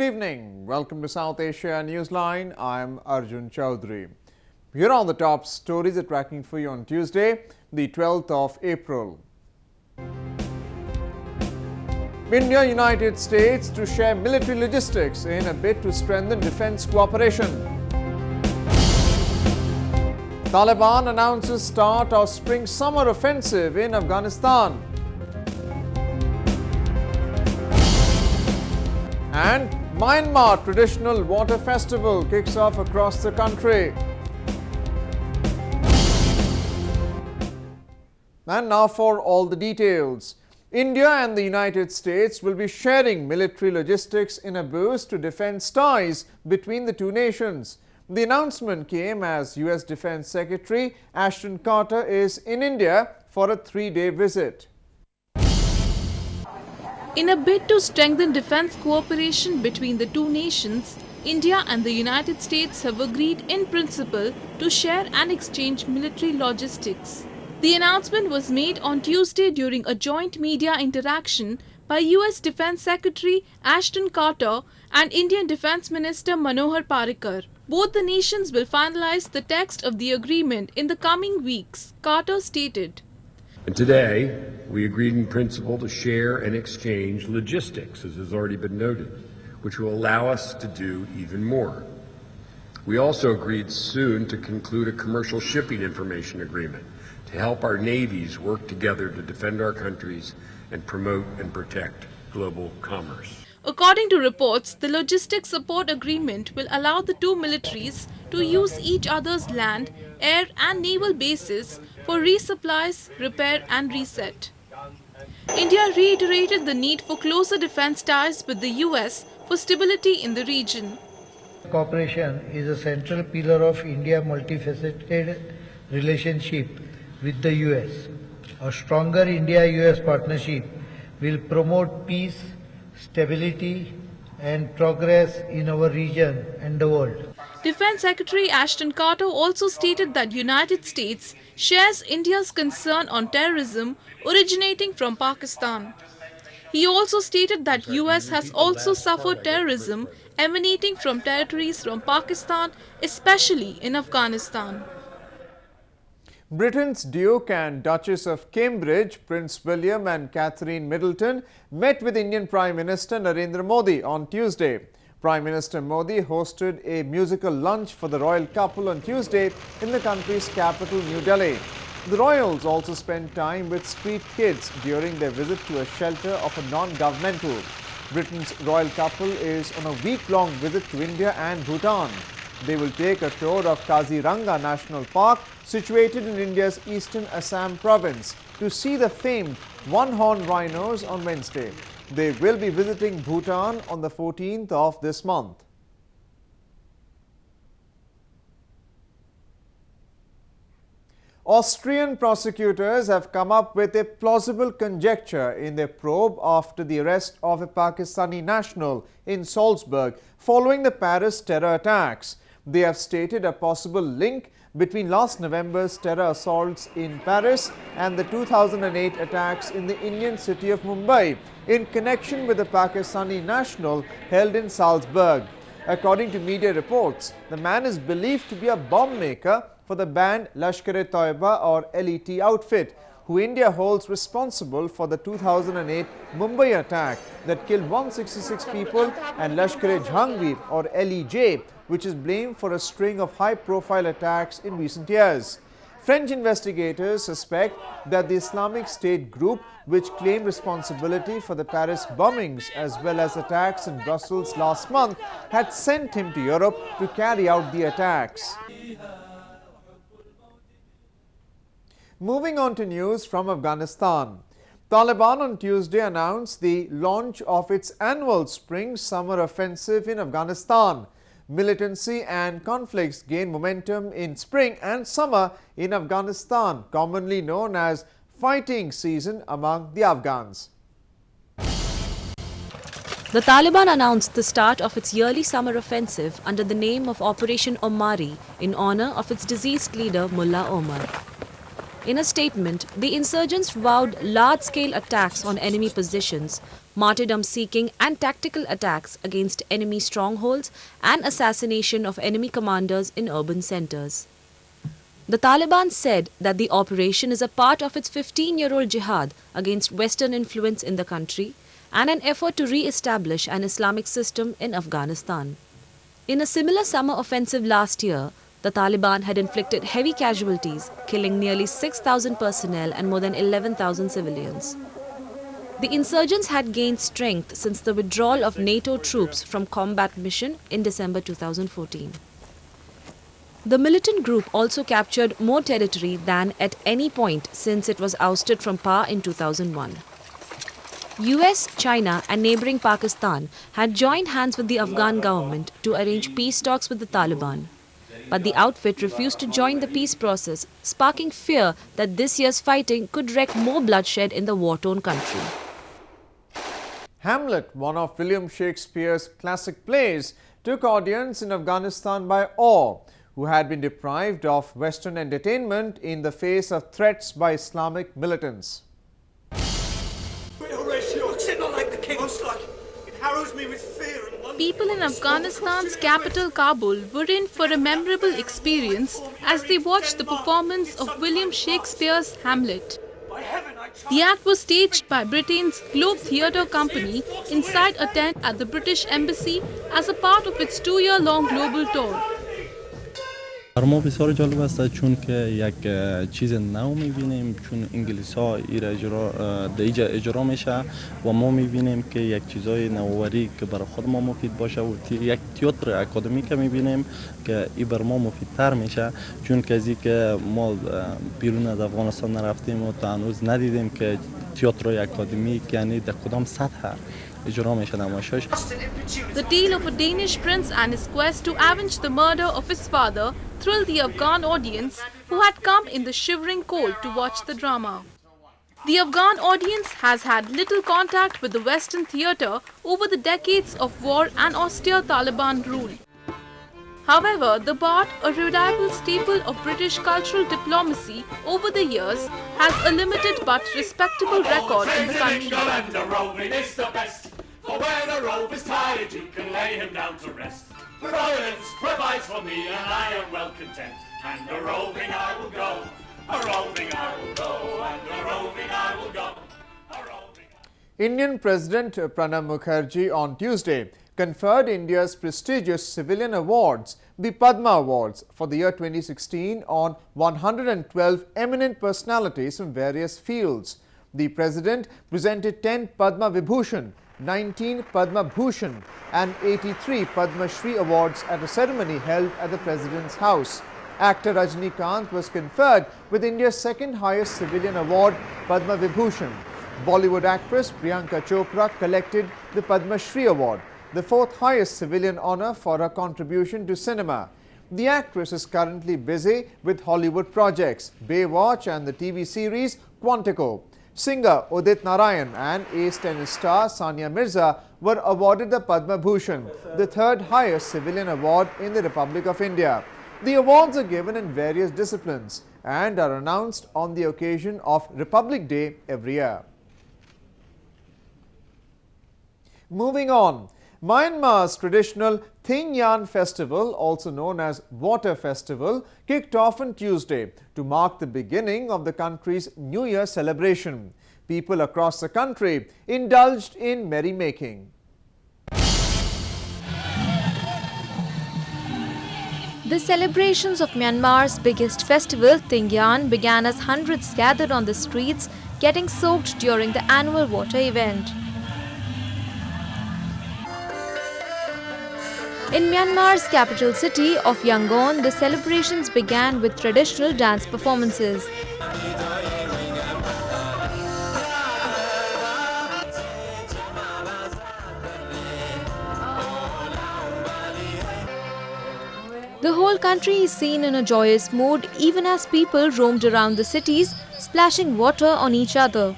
Good evening. Welcome to South Asia Newsline. I'm Arjun Chowdhury. Here are the top stories we're tracking for you on Tuesday, the 12th of April. India, United States to share military logistics in a bid to strengthen defense cooperation. Taliban announces start of spring-summer offensive in Afghanistan. And Myanmar traditional water festival kicks off across the country. And now for all the details. India and the United States will be sharing military logistics in a boost to defense ties between the two nations. The announcement came as US Defense Secretary Ashton Carter is in India for a 3-day visit. In a bid to strengthen defense cooperation between the two nations, India and the United States have agreed in principle to share and exchange military logistics. The announcement was made on Tuesday during a joint media interaction by US Defense Secretary Ashton Carter and Indian Defense Minister Manohar Parrikar. Both the nations will finalize the text of the agreement in the coming weeks, Carter stated. And today, we agreed in principle to share and exchange logistics, as has already been noted, which will allow us to do even more. We also agreed soon to conclude a commercial shipping information agreement to help our navies work together to defend our countries and promote and protect global commerce. According to reports, the logistics support agreement will allow the two militaries to use each other's land, air and naval bases for resupplies, repair and reset. India reiterated the need for closer defense ties with the US for stability in the region. Cooperation is a central pillar of India's multifaceted relationship with the US. A stronger India-US partnership will promote peace, stability and progress in our region and the world. Defense Secretary Ashton Carter also stated that United States shares India's concern on terrorism originating from Pakistan. He also stated that US has also suffered terrorism emanating from territories from Pakistan, especially in Afghanistan. Britain's Duke and Duchess of Cambridge, Prince William and Catherine Middleton, met with Indian Prime Minister Narendra Modi on Tuesday. Prime Minister Modi hosted a musical lunch for the royal couple on Tuesday in the country's capital, New Delhi. The royals also spent time with street kids during their visit to a shelter of a non-governmental. Britain's royal couple is on a week-long visit to India and Bhutan. They will take a tour of Kaziranga National Park, situated in India's eastern Assam province, to see the famed one-horned rhinos on Wednesday. They will be visiting Bhutan on the 14th of this month. Austrian prosecutors have come up with a plausible conjecture in their probe after the arrest of a Pakistani national in Salzburg following the Paris terror attacks. They have stated a possible link between last November's terror assaults in Paris and the 2008 attacks in the Indian city of Mumbai in connection with the Pakistani national held in Salzburg. According to media reports, the man is believed to be a bomb maker for the banned Lashkar-e-Taiba or LET outfit, who India holds responsible for the 2008 Mumbai attack that killed 166 people, and Lashkar-e-Jhangvi or LEJ, which is blamed for a string of high-profile attacks in recent years. French investigators suspect that the Islamic State group, which claimed responsibility for the Paris bombings as well as attacks in Brussels last month, had sent him to Europe to carry out the attacks. Moving on to news from Afghanistan. Taliban on Tuesday announced the launch of its annual spring-summer offensive in Afghanistan. Militancy and conflicts gain momentum in spring and summer in Afghanistan, commonly known as fighting season among the Afghans. The Taliban announced the start of its yearly summer offensive under the name of Operation Omari in honor of its deceased leader Mullah Omar. In a statement, the insurgents vowed large-scale attacks on enemy positions, martyrdom-seeking and tactical attacks against enemy strongholds and assassination of enemy commanders in urban centers. The Taliban said that the operation is a part of its 15-year-old jihad against Western influence in the country and an effort to re-establish an Islamic system in Afghanistan. In a similar summer offensive last year, the Taliban had inflicted heavy casualties, killing nearly 6,000 personnel and more than 11,000 civilians. The insurgents had gained strength since the withdrawal of NATO troops from combat mission in December 2014. The militant group also captured more territory than at any point since it was ousted from power in 2001. US, China and neighboring Pakistan had joined hands with the Afghan government to arrange peace talks with the Taliban. But the outfit refused to join the peace process, sparking fear that this year's fighting could wreak more bloodshed in the war-torn country. Hamlet, one of William Shakespeare's classic plays, took audience in Afghanistan by awe, who had been deprived of Western entertainment in the face of threats by Islamic militants. People in Afghanistan's capital Kabul were in for a memorable experience as they watched the performance of William Shakespeare's Hamlet. The act was staged by Britain's Globe Theatre Company inside a tent at the British Embassy as a part of its 2-year-long global tour. بر ما بسیار جالب است چون که یک چیز نو می‌بینیم، چون انگلیس‌ها ایجا اجرا میشه و ما می‌بینیم که یک چیزای نوآوری که برای خود ما مفید باشه و یک تئاتر اکادمیک می‌بینیم که این بر ما مفیدتر میشه، چون که از اینکه ما بیرون از افغانستان نرفتیم و تا هنوز ندیدیم که تئاتر اکادمیک یعنی در کدام سطح اجرا میشه نمایشش. The tale of a Danish prince and his quest to avenge the murder of his father thrilled the Afghan audience who had come in the shivering cold to watch the drama. The Afghan audience has had little contact with the Western theatre over the decades of war and austere Taliban rule. However, the Bard, a reliable staple of British cultural diplomacy over the years, has a limited but respectable record in the country. For when a rope is tied, you can lay him down to rest. Providence provides for me, and I am well content. And a roving I will go, a roving I will go, and a roving I will go, a roving. Indian President Pranab Mukherjee on Tuesday conferred India's prestigious civilian awards, the Padma Awards, for the year 2016 on 112 eminent personalities from various fields. The President presented 10 Padma Vibhushan, 19 Padma Bhushan and 83 Padma Shri awards at a ceremony held at the President's house. Actor Rajinikanth was conferred with India's second highest civilian award, Padma Vibhushan. Bollywood actress Priyanka Chopra collected the Padma Shri award, the fourth highest civilian honor for her contribution to cinema. The actress is currently busy with Hollywood projects, Baywatch and the TV series Quantico. Singer Udit Narayan and ace tennis star Sania Mirza were awarded the Padma Bhushan, the third highest civilian award in the Republic of India. The awards are given in various disciplines and are announced on the occasion of Republic Day every year. Moving on, Myanmar's traditional Thing Yan festival, also known as Water Festival, kicked off on Tuesday to mark the beginning of the country's New Year celebration. People across the country indulged in merrymaking. The celebrations of Myanmar's biggest festival, Thing Yan, began as hundreds gathered on the streets, getting soaked during the annual water event. In Myanmar's capital city of Yangon, the celebrations began with traditional dance performances. The whole country is seen in a joyous mood even as people roamed around the cities, splashing water on each other.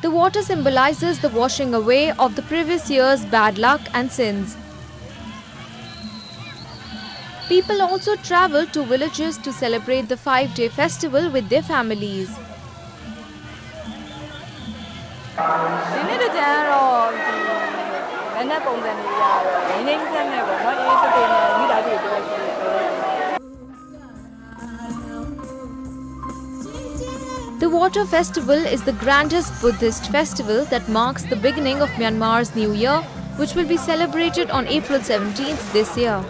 The water symbolizes the washing away of the previous year's bad luck and sins. People also travel to villages to celebrate the 5-day festival with their families. The Water Festival is the grandest Buddhist festival that marks the beginning of Myanmar's New Year, which will be celebrated on April 17th this year.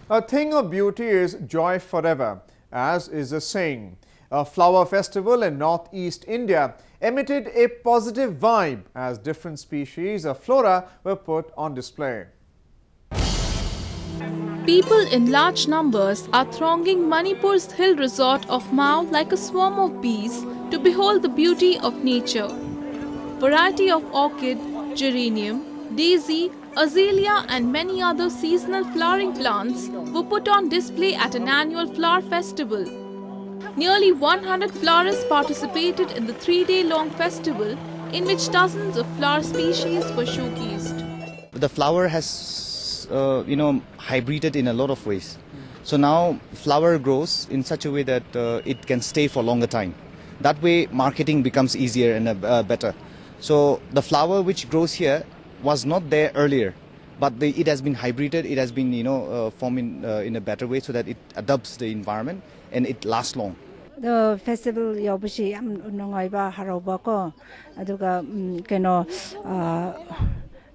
A thing of beauty is joy forever, as is the saying. A flower festival in northeast India emitted a positive vibe as different species of flora were put on display. People in large numbers are thronging Manipur's hill resort of Mao like a swarm of bees to behold the beauty of nature. Variety of orchid, geranium, daisy, azalea and many other seasonal flowering plants were put on display at an annual flower festival. Nearly 100 florists participated in the 3-day-long festival, in which dozens of flower species were showcased. The flower has hybrided in a lot of ways. So now flower grows in such a way that it can stay for longer time. That way marketing becomes easier and better. So the flower which grows here was not there earlier, but it has been hybrided, it has been formed in a better way so that it adapts the environment and it lasts long. The festival yabushi am nungaiba harauba ko aduga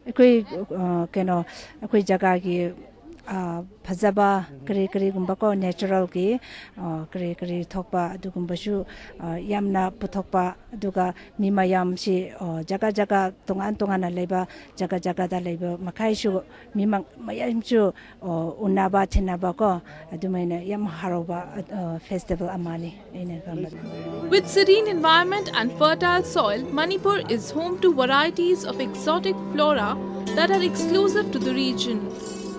akoi jaga gi phajaba kare gumba ko natural gi kare thokpa adugumba shu yamna puthokpa aduga mimayam si jaga tongan na leba jaga da leba makai shu mimang mayam chu unaba thinaba ko adumaina yam harauba festival amani. With serene environment and fertile soil, Manipur is home to varieties of exotic flora that are exclusive to the region.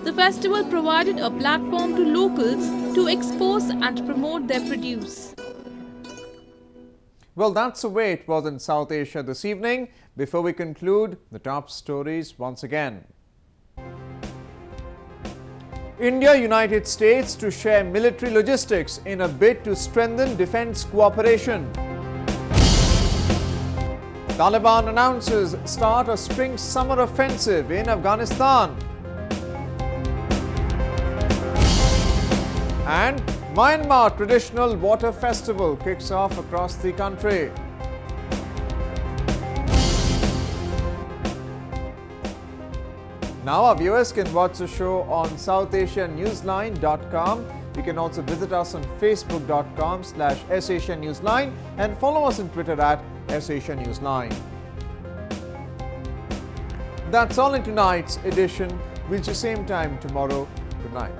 The festival provided a platform to locals to expose and promote their produce. Well, that's the way it was in South Asia this evening. Before we conclude, the top stories once again. India-United States to share military logistics in a bid to strengthen defense cooperation. Taliban announces start a spring-summer offensive in Afghanistan. And Myanmar traditional water festival kicks off across the country. Now our viewers can watch the show on SouthAsiaNewsline.com. You can also visit us on Facebook.com/SAsiaNewsline and follow us on Twitter at SAsiaNewsline. That's all in tonight's edition. We'll see you same time tomorrow. Good night.